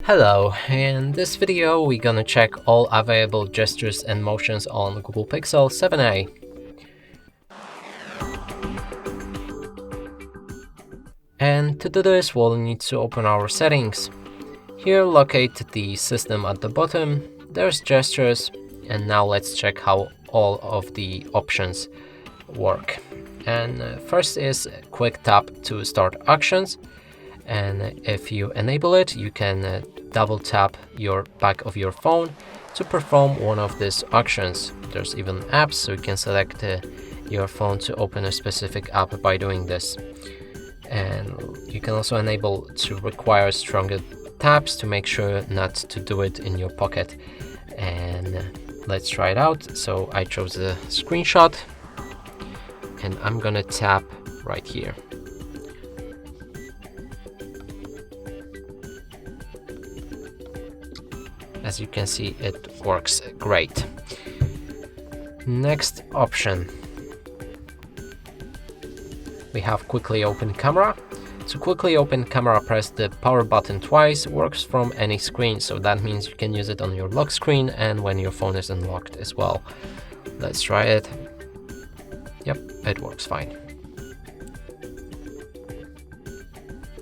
Hello, in this video we're gonna check all available gestures and motions on Google Pixel 7a. And to do this, we'll need to open our settings. Here, locate the system at the bottom, there's gestures, and now let's check how all of the options work. And first is quick tap to start actions. And if you enable it, you can double tap your back of your phone to perform one of these actions. There's even apps, so you can select your phone to open a specific app by doing this. And you can also enable to require stronger taps to make sure not to do it in your pocket. And let's try it out. So I chose a screenshot and I'm gonna tap right here. As you can see, it works great. Next option, we have quickly open camera. To quickly open camera, press the power button twice. Works from any screen, so that means you can use it on your lock screen and when your phone is unlocked as well. Let's try it. Yep, it works fine.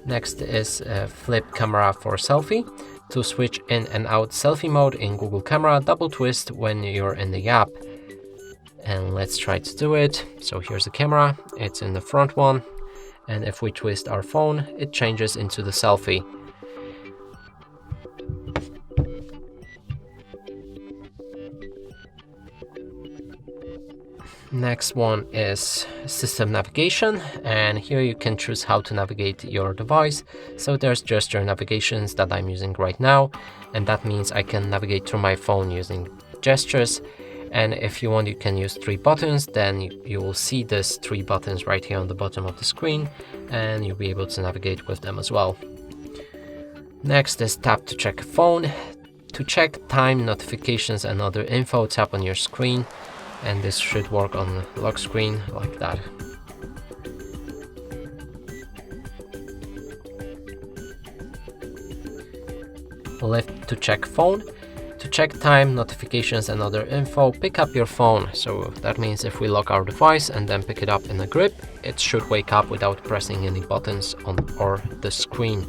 Next is flip camera for selfie. To switch in and out selfie mode in Google Camera, double twist when you're in the app. And let's try to do it. So here's the camera, it's in the front one. And if we twist our phone, it changes into the selfie. Next one is system navigation, and here you can choose how to navigate your device. So there's gesture navigations that I'm using right now, and that means I can navigate through my phone using gestures. And if you want, you can use 3 buttons, then you will see these 3 buttons right here on the bottom of the screen, and you'll be able to navigate with them as well. Next is tap to check phone. To check time, notifications and other info, tap on your screen. And this should work on the lock screen like that. Lift to check phone. To check time, notifications and other info, pick up your phone. So that means if we lock our device and then pick it up in a grip, it should wake up without pressing any buttons on or the screen.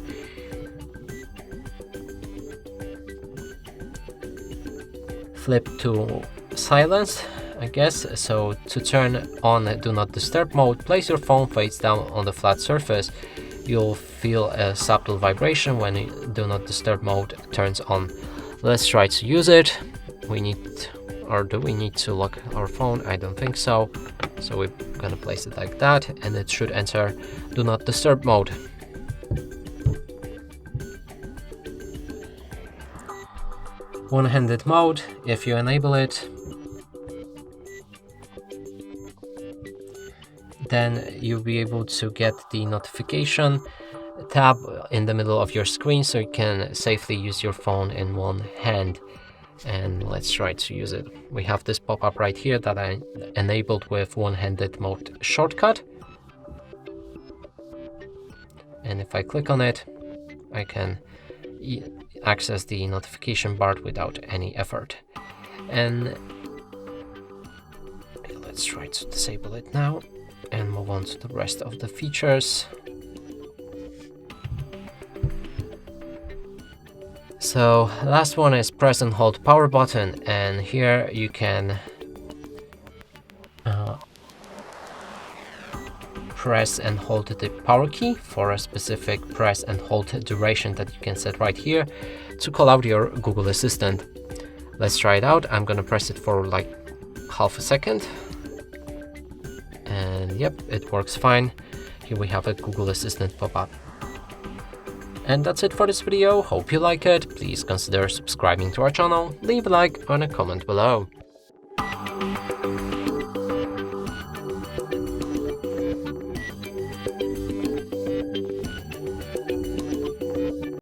Flip to silence, I guess. So to turn on do not disturb mode, place your phone face down on the flat surface. You'll feel a subtle vibration when do not disturb mode turns on. Let's try to use it. Do we need to lock our phone? I don't think so. So we're gonna place it like that, and it should enter do not disturb mode. One-handed mode, if you enable it, then you'll be able to get the notification tab in the middle of your screen, so you can safely use your phone in one hand. And let's try to use it. We have this pop-up right here that I enabled with one-handed mode shortcut. And if I click on it, I can access the notification bar without any effort. And let's try to disable it now and move on to the rest of the features. So last one is press and hold power button, and here you can press and hold the power key for a specific press and hold duration that you can set right here to call out your Google Assistant. Let's try it out. I'm gonna press it for like half a second. And yep, it works fine. Here we have a Google Assistant pop-up. And that's it for this video. Hope you like it. Please consider subscribing to our channel, leave a like and a comment below.